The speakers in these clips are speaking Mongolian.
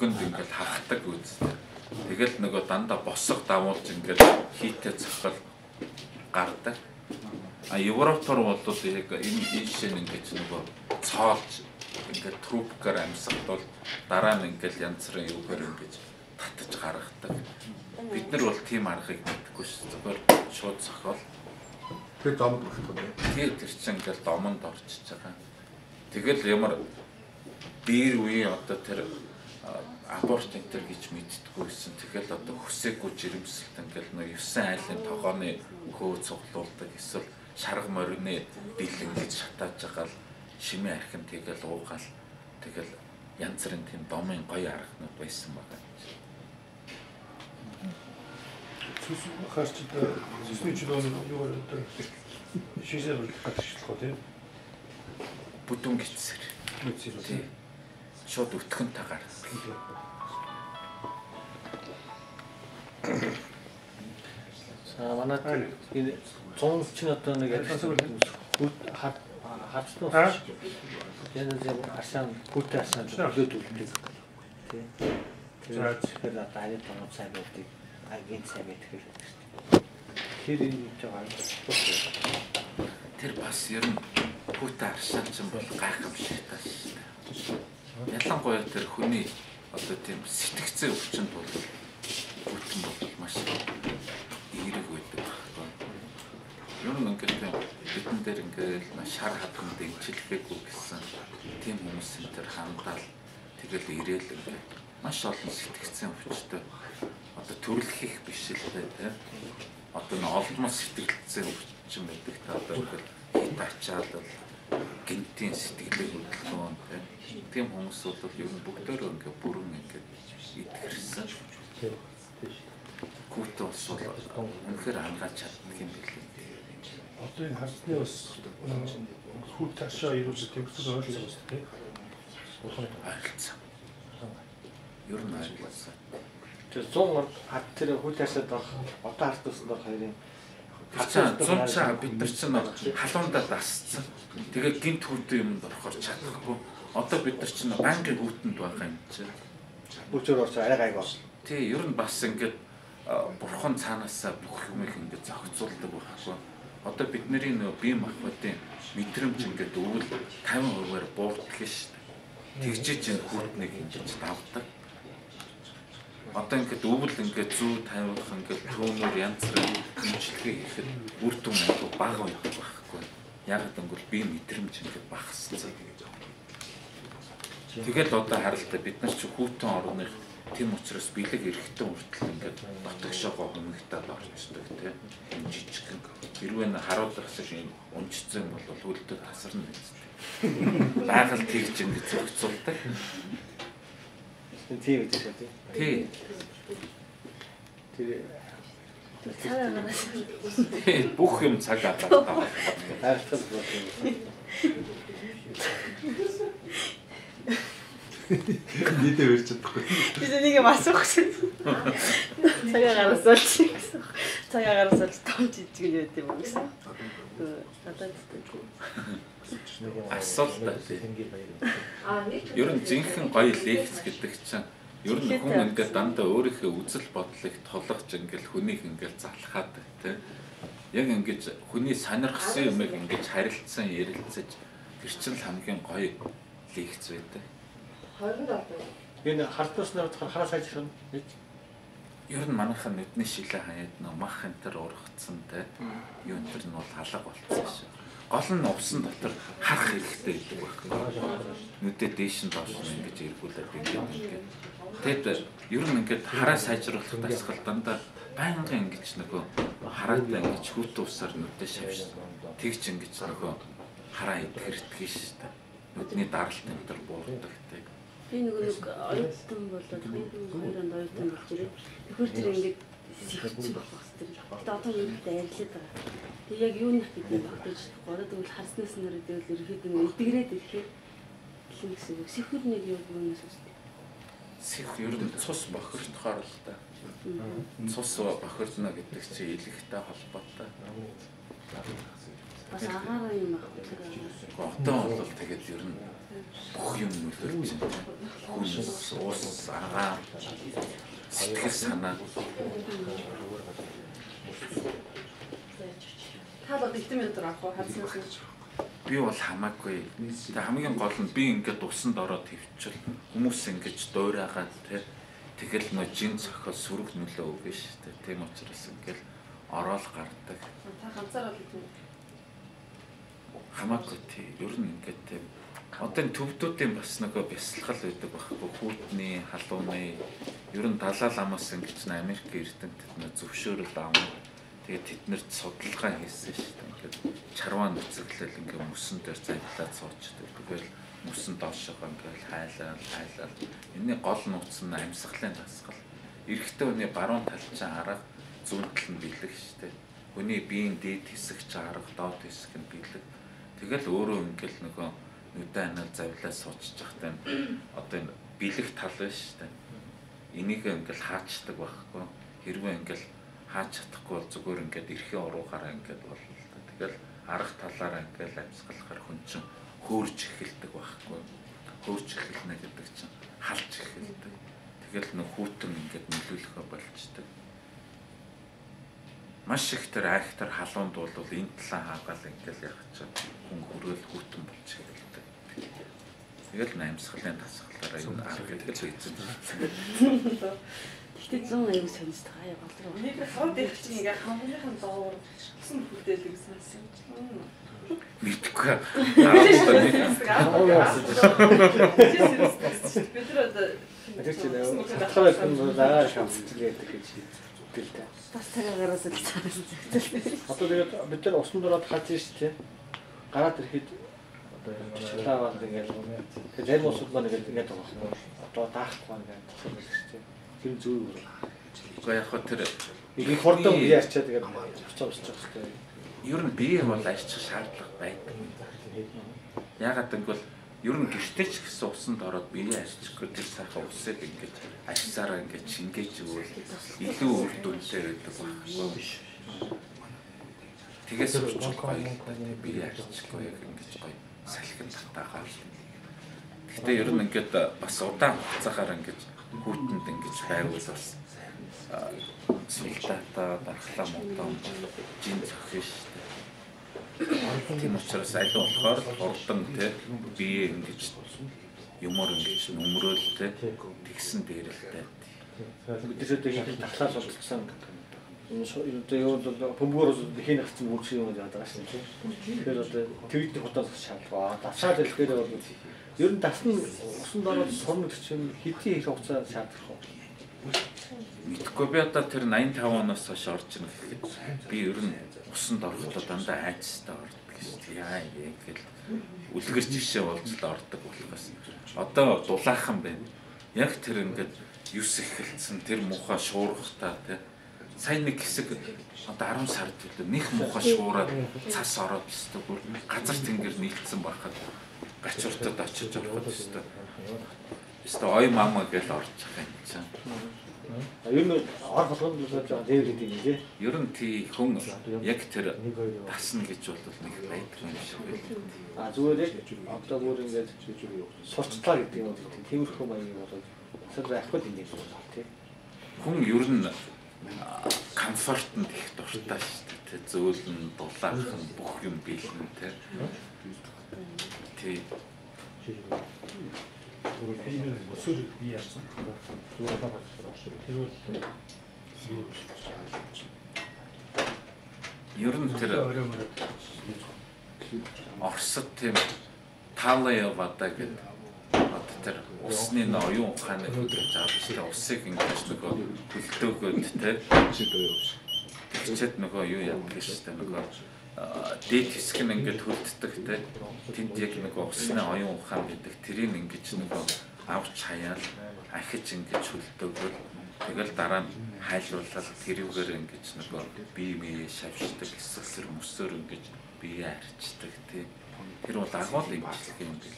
мөнгөнд ингээд хахдаг үстэй. Тэгэл нөгөө дандаа босго давуулж ингээд хийтэй цохол гардаг. А Европоор бол яг энэ жишээ нь ингээд нөгөө цоолж ингээд трубкаар амьсгалбал дараа нь ингээд янз бүрийн юугаар ингээд татаж гаргадаг. Бид нар бол тийм аргыг мэдгүй шүү. Зүгээр шууд цохол. Тэр домд орчиход байна. Тэр чинь ингээд домонд орчиж байгаа. Тэгэл ямар биер үе одоо тэр аборт энтер гэж мэддэггүйсэн. Тэгэл одоо хүсээгүй жирэмсэлт ингээл нэг 9 айлын тогооны хөө цуглуулдаг эсвэл шарга морины бэлэн гэж шатааж байгаа л шимээ архин тэгэл уугаал тэгэл янз бүрийн тийм домын гоё арганууд байсан байгаа. Хаач сүсний чөлөөний юу гэдэг шишээр гатчихлах тийм бүдүүн гисэр. Тийм. Шууд өтгөн тагаар. За манайд энэ 100 чинь одоо нэг хацнаас энэ зөв ашаан хүүтэй ашаан төлөөд үлдээ. Тий. Тэгэхээр одоо ари тоног сайн байдаг. Агийн сайн байдаг хэрэг шүү дээ. Тэр энэ жоо тэр бас ер нь хүүтэй аршаан ч бол гайхамшигтай шүү дээ. Ялангуяа тэр хүний одоо тийм сэтгцэн өвчнөд бол бүтэн бол маш эерэг байдаг байхгүй. Ер нь ингээд бидэн дээр ингээд шар хатган дэмжлэхээгүй гэсэн тийм хүмүүс энэ хандаал тэгэл ирээл ингээд маш олон сэтгцэн өвчтэй одоо төрөлхийх биш л дээ. Одоо н олдмол сэтгцэн өвчин байдаг та одоо ингээд хит ачаад гинтийн сэтгэлээ хөдөлгөөн тийм хүмүүс бол ер нь бүгдөө ингээд бүрэн ингээд итгэрсэн. Хүүтэй ус бол үнэхээр хангаж чаддаг юм билээ. Одоо энэ харсны бас хүүт ташаа ирүүлж төгсөл ойлгож байна тийм. Ойлцсон. Ер нь ойлцсон. тэр 100 хат тэр хүүт ташаад баг одоо хартсан дор хоёрын хацаа цаа бид нар чинь халуундаа дасцсан. Тэгээ гинт хүүтэй юмд орохоор чадахгүй. Одоо бид нар чинь банкын хүүтэнд байгаа юм чинь. Бүчээр орч арай гайг бол. Тий, ер нь бас ингээд бурхан цаанаасаа бүх юмыг ингээд зохицуулдаг байхгүй. Одоо бидний нөө бие махбодын мэдрэмж ингээд өвөл 50%-аар буурдаг шүү дээ. Тэгжиж энэ хүүтнийг ингэж давдаг. Одоо ингээд өвөл ингээд 150 ингээд төмөр янз бүрийн хэмжлэгээ хийхэд үр дүн айгүй бага байдаг байхгүй. Яг гэвэл бие мэдрэмж ингээд багассан. Тэгэл одоо харалтаа бид нар чи хүүтэн орных тийм учраас бэлэг эрэхтэн хүртэл ингээд дотогшоогоо хүмүүстад орчдөг тийм жижигхэн хэрвээ харуулах шиг унжцсан бол үлдээ тасарна гэдэг. Байгаль тэгж ингээд зохицуулдаг. Тийм үү тийм. Тий. Тэр бүх юм цаг атаа. хайрцаг болох. Нийтээ барьж чадахгүй. Би нэг юм асуух гэсэн. Цагаа гараас олж гэсэн. Цагаа гараас олж том жижиг юм байт юм гэсэн. Надад Асуултаа тийм. Ер нь зинхэн гоё лекц гэдэг чинь ер нь хүн ингээд дандаа өөрийнхөө үзэл бодлыг толгож ингээд хүнийг ингээд залхаад тийм. Яг ингээд хүний сонирхсан юмыг ингээд харилцсан ярилцаж тэр чинь хамгийн гоё лекц байдаг. Энэ хартуснаар хараа сайжрах нь ер нь манайхан нүдний шилээ хаяад нөө мах энэ төр ургацсан те юу энэ төр нь бол алга болцсон шүү. Гол нь увсан дотор харах хэрэгтэй гэдэг байхгүй. Нүдээ дээш нь доош нь ингэж эргүүлээд ингээд. Тэгэд ер нь ингээд хараа сайжруулах дасгал дандаа байнгын ингэж нөгөө хараатай ингэж хүүт усаар нүдээ шавш. Тэгж ингэж нөгөө хараа идэрдэг шүү. Нүдний даралт энэ төр буурдаг те. би нэг оюутан болоод хоёрын оюутан болж ирээд тэгэхээр тэр ингээд сэрхсэн болох хэвээр. Тэгээд одоо юутай ярилцаад байгаа. Тэг яг юу нэх гэдэг багтаж годод тэгвэл харснаас нэр дэвэл ерөөд нь эдгэрээд ирэхэд гэх юм гэсэн үг. Сэхүр нэг юу юунаас үстэй. Сэх ер нь цус бохирдохоор л та. Цус бохирдно гэдэг чинь илэгтэй холбоотой. Бас агаараа юм аа. Одоо бол тэгээд ер нь бүх юм нөлөөлж байна. Хүнс, уус, агаар, сэтгэл санаа. Та бол дэвтэн минутаар авах уу хадснаас нь? Би бол хамаагүй. Тэгээ хамгийн гол нь би ингээд усанд ороод хөвчл хүмүүс ингэж дуурайгаад тэгэл нөө жин цохол сүрэг нөлөө өгнө шүү дээ. Тийм учраас ингээл ороод гардаг. Та ганцаараа л гэдэг. Хамаагүй тий. Ер нь ингээд тийм одоо төвдүүдийн бас нөгөө бясалгал байдаг байхгүй хүүтний, халууны ер нь далаа ламаас ингэж Америк эрдэмтэд нөө зөвшөөрөл авна. Тэгээд тэднэрт судалгаа хийсэн шүү дээ. Ингээд чарваа нүцэглэл ингээд мөсөн дээр завлаад суучдаг. Тэгэл мөсөн доошоо ингээд хайлал. Энэний гол нууц нь амьсгалын дасгал. Эрэгтэй хүний баруун талчаа арга зүүн тал нь бэлэг шүү дээ. Хүний биеийн дээд хэсэг ч арга, доод хэсэг нь бэлэг. Тэгэл өөрөө ингээд нөгөө нүдэн анал завлаад суучж байхдаа одоо энэ бэлэг тал байна шүү дээ. Энийг ингээд хаачдаг байхгүй. Хэрвээ ингээд хаач чадахгүй бол зүгээр ингээд эрхийн уруугаараа ингээд болно. Тэгэл арга талаараа ингээд амьсгалахаар хүн чинь хөөрж эхэлдэг байхгүй. Хөөрж эхэлнэ гэдэг чинь халж эхэлдэг. Тэгэл нөх хүүтэн ингээд нөлөөлөхөө болчдөг. Маш их тэр айхтар халуунд бол энэ талаа хаагаал ингээд яг чинь хүн хөрөөл хүүтэн болж эхэлдэг. Тэгэл амьсгалын дасгалаараа энэ арга гэдэг л эзэн. Тэгтээ 180 сонирхдаг аа болроо. Нэг хавд их чинь ингээ хамгийн доор усан бүтээл гэсэн юм. Мэдгүй. Бид нар одоо тэр чинь хатгаар хүн дагаа шамсчлээ гэдэг гэж хэлдэг. Бас цагаагараас л цаасан зэгтэл. Одоо тэгээд бид нар усан дороод хаж штэ. Гараад ирэхэд одоо чилаавал ингээл тэгээд зарим усуд маань ингээд байгаа юм. Одоо даахгүй ингээд штэ. Тэр зүү. Гэхдээ яг хөө тэр их хордон яарчаа тэгээд буцаалж байгаа штэ. Ер нь бие бол арчих шаардлага байдаг. Ягаад гэвэл ер нь гэртеч гэсэн усанд ороод бие арчихгүй тэр сайхан усыг ингэж арчсараа ингэж шингээж өгвөл илүү үр дүнтэй байдаг байхгүй. Тэгээс өччих гоё. Бие арчихгүй яг ингэж гоё салхин татаагаар. Гэхдээ ер нь ингээд бас удаан хугацаагаар ингэж хүүтэнд ингэж байвал бас султата дархлаа модон жин зохио шүү дээ. Тийм учраас аль болохоор хурдан те бие ингэж юмор ингэж нөмрөөл те тэгсэн дээрэлтэй. Бидний их дахлаад болчихсон. Одоо юу бол бөмбөрөөс хийн авсан үйлч юм яадаг шин тийм. Тэгэхээр одоо твит худаас шалгаа. Дасаад ирэхээр бол ер нь дасны усан дороод сурна гэж чинь хэдийн их хугацаа шаардах вэ? Мэдхгүй би одоо тэр 85 оноос хойш орж ирнэ гэхэд би ер нь усанд орохдоо дандаа айцтай ордог шүү дээ. Яа ингээл үлгэр жишээ болж л ордог болохоос. Одоо дулаахан байна. Яг тэр ингээд 9 эхэлсэн тэр муухай шуурхтаа тий. Сайн нэг хэсэг одоо 10 сард үлээ нэг муухай шуураад цас ороод өстө бүр газар тэнгэр нийлцсэн байхад гачуртад очиж ороход өстө ой мама гэж орж байгаа юм чинь. Ер нь ор болгонд л байгаа дээр гэдэг юм тий. Ер нь тий хүн яг тэр тасна гэж бол нэг байдаг юм шиг байна. Зүгээр яг одоо бүр ингээд сурчлаа гэдэг юм уу тиймэрхүү маягийн болоод асар байхгүй юм тий. Хүн ер нь комфортнд их дуртай шүү дээ. Зөөлн, дулаахан бүх юм биелнэ тий. Тий. Энэ өсөр би яасан. Ер нь тэр Оросд тийм Талаевада гэдэг одоо тэр усны оюун ухааны гэж авчихсан усыг ингэж нөгөө хөлдөөгөөд те тэгчээд нөгөө юу яадаг шүү дээ нөгөө дээд хэсэг нь ингэж хөлддөг те тэнд яг нөгөө усны оюун ухаан гэдэг тэрийг ингэж нөгөө авч хаяал ахиж ингэж хөлдөөгөөд тэгэл дараа нь хайлуулаад тэрүүгээр ингэж нөгөө бие шавшдаг эсвэл тэр мөсөөр ингэж бие арчдаг тий тэр бол агуул юм шиг юм бэл.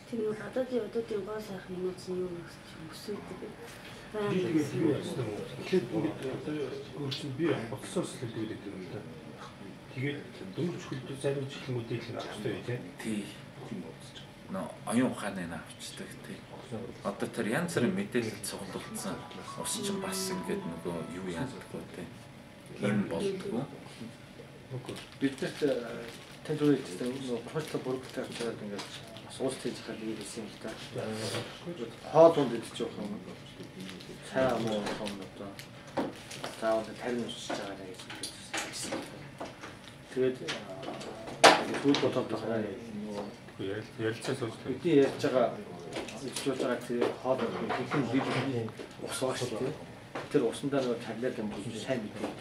Тэр нэг одоодын гоо сайхан юмуц нь юу өсөөдөг. Би тэгээд юу яасан вэ? Тэгэхэд ингээд өөрчлөлт би боцсоос л гэдэг юм да. Тэгээд дөнгөж хөлдөө зарим жилийн мэдээлэл авах хэрэгтэй тийм. Нөө оюун ухааны авчдаг тийм. Одоо тэр янз бүрийн мэдээлэл цуглуулсан ус чинь бас ингээд нөгөө юу яадаггүй тийм. Ийм болдгоо. Биднэрт тань түрүүтэй нөгөө профессор бүрэлдэхүүн авчираад ингээд суус хийж хаад ирсэн юм л та. Хоол унд идэж явах юм. Цаа муу юм одоо. Заавал тарин усж байгаа гэж хэлсэн. Тэгээд сүүл бодоод байгаа нөгөө ярилцаас болж бидний ярьж байгаа ижүүлж байгаа тэр хоол ихэнх нь бидний ус байгаа шүү дээ. Тэр усандаа нөгөө таблет юм болж сайн мэдээ.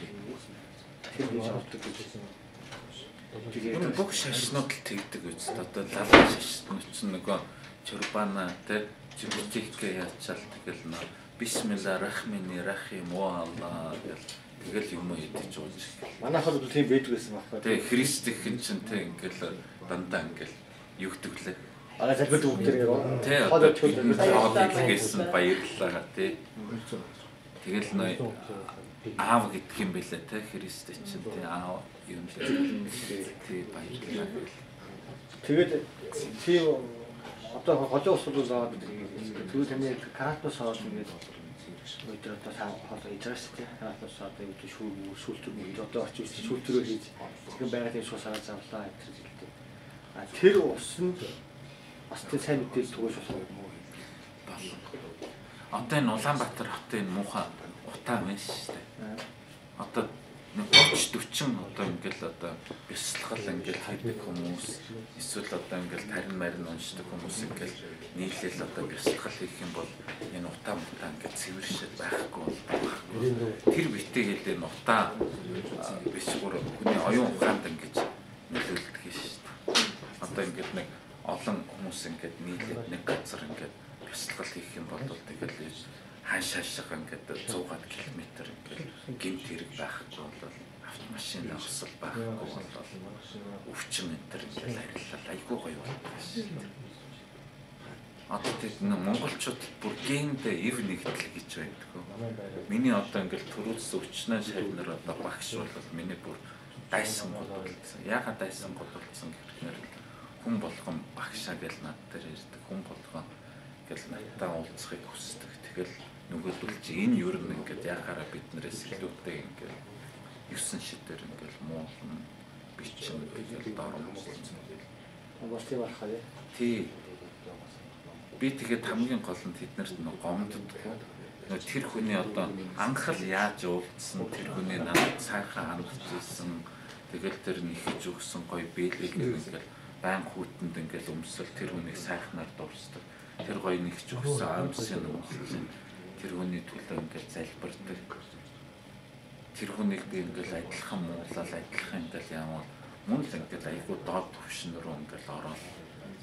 Тэр гэж авдаг гэж. Тэгээд бүх шашнууд л тэгдэг үст. Одоо лалаа шашнууд чинь нөгөө чурбана тэ жибутикэ яачаал тэгэл нөө бисмилла рахмини рахим ва алла тэгэл юм идэж ууж. Манайхад бол тийм байдаг гэсэн байна. Тэгээ христхэн чинь тэ ингээл дандаа ингээл юу гэдэг лээ. Аа залбирд бүгдээр тэ одоо хоолойгээс баярлалаа тэ. Тэгэл нөө аав гэдэг юм бэлээ тэ христ чинь тэ аав юм лээ. Тэ баярлалаа. Тэгээд тийм одоо голын ус бол аваад тэгвэл таны каратус аваад ингээд өдөр одоо хоолой хийж байгаа шүү дээ. Каратус одоо юу гэж шүүлтүр одоо очиж шүүлтүрөө хийж тэгэн байгаа тийм шуус аваад завлаа гэж хэлдэг. А тэр ус нь бас тэр сайн мэдээлэл түгэж болох юм. Одоо энэ Улаанбаатар хотын муухай утаа байна шүү дээ. Одоо 30-40 одоо ингээл одоо бясалгал ингээл хийдэг хүмүүс эсвэл одоо ингээл тарин марин уншдаг хүмүүс ингээл нийлээл одоо бясалгал хийх юм бол энэ утаа ингээд цэвэршээд байхгүй болдог. Тэр битээ хэлээ утаа бишгүр хүний оюун ухаанд ингэж нөлөөлдөг шүү дээ. Одоо ингээд нэг олон хүмүүс ингээд нийлээд нэг газар ингээд бясалгал хийх юм бол тэгэл хаашаашаа ингээд 100 км ингээд гинт хэрэг байхгүй бол автомашин авсал байхгүй бол өвчин энтер ингээд харилцаа айгүй гоё байна. Одоо тэд монголчууд бүр гендэ ив нэгдэл гэж байдаг. Миний одоо ингээд төрүүлс өвчнөө шавнаар одоо багш бол миний бүр дайсан гол болсон. Яагаад дайсан гол болсон гэхээр хүн болгон багшаа гэл над дээр ирдэг. Хүн болгон гэл надтай уулзахыг хүсдэг. Тэгэл нөгөөдөл чи энэ юу юм ингээд яхаараа биднээс илүүтэй ингээд 9 шидээр ингээд муу бичин ингээд дөрөв. Бас тийм байна хаа. Тий. Би тэгээд хамгийн гол нь тэднэрт нэг гомддоггүй. Тэр хүний одоо анхал яаж уулзсан, тэр хүний надад сайхан хандчихсан. Тэгэл тэр нэхэж өгсөн гоё бэлэг ингээд байн хүүтэнд ингээд өмсөл тэр хүнийг сайхнаар дурсдаг. Тэр гоё нэгч өгсөн амьсын өмсөл. Тэр хүний төлөө ингээд залбирдаг. Тэр хүнийг би ингээд адилхан муулаад адилхан ингээд ямар мөн л ингээд айгүй доод түвшин рүү ингээд ороод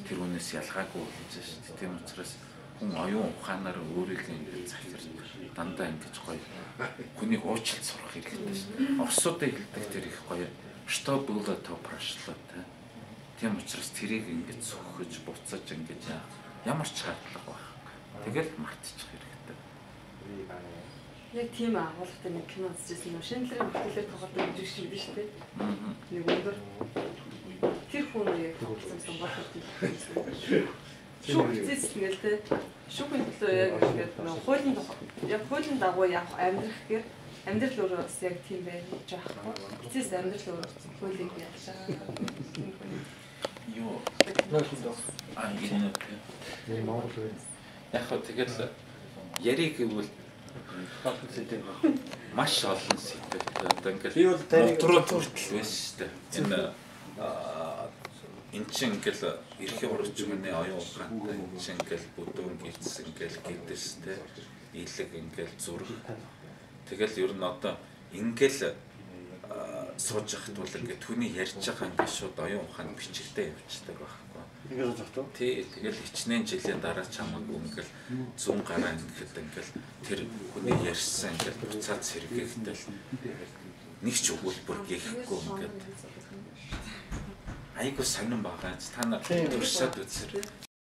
тэр хүнээс ялгаагүй болж шүү дээ. Тийм учраас хүн оюун ухаанаар өөрийгөө ингээд захирч дандаа ингэж гоё хүнийг уучлалт сурах хэрэгтэй шүү дээ. Орсуудад хэлдэг тэр их гоё что было то прошло та. Тийм учраас тэрийг ингэж сөхөж буцаж ингэж ямар ч шаардлага байх. Тэгэл мартчих хэрэгтэй. Яг тийм агуулгатай нэг кино үзчихсэн юм. Шинэлрийн бүтээлээр тоглодог гэж шиг дээ шүү дээ. Нэг өндөр тэр хүн яг тоглосон болчихсон. Шүүх зэс тэгэл тэ. Шүүхийн төлөө яг ингээд нэг хуулийн дагуу явах амьдрах гэр амьдрал өөрөө бас яг тийм байж байгаа. Эцэс амьдрал өөрөө хуулийг ялшаа. Юу нөхөд энэ Монгол яг хөө тэгэл яриг гэвэл маш олон сэдв. Одоо ингээд би бол таныг төрөл байсан шүү дээ. Энэ чинь ингээл эрхийн урагчмын оюун ухаантай энэ чинь ингээл бүдүүн гэрс ингээл гэдэстэй илэг ингээл зүрх. Тэгэл ер нь одоо ингээл сууж яхад бол ингээд түүний ярьж байгаа ингээд шууд оюун ухаан бичигтэй явчихдаг байхгүй. ингэж зогтоо. Тий, тэгэл хичнээн жилийн дараа чамаагүй ингээл зүүн гараа ингээд ингээл тэр хүний ярьсан ингээл буцаад сэргээхтэл нэг ч өгүүлбэр гээхгүй ингээд айгуу сонирн байгаа. Та нар туршаад үзэр.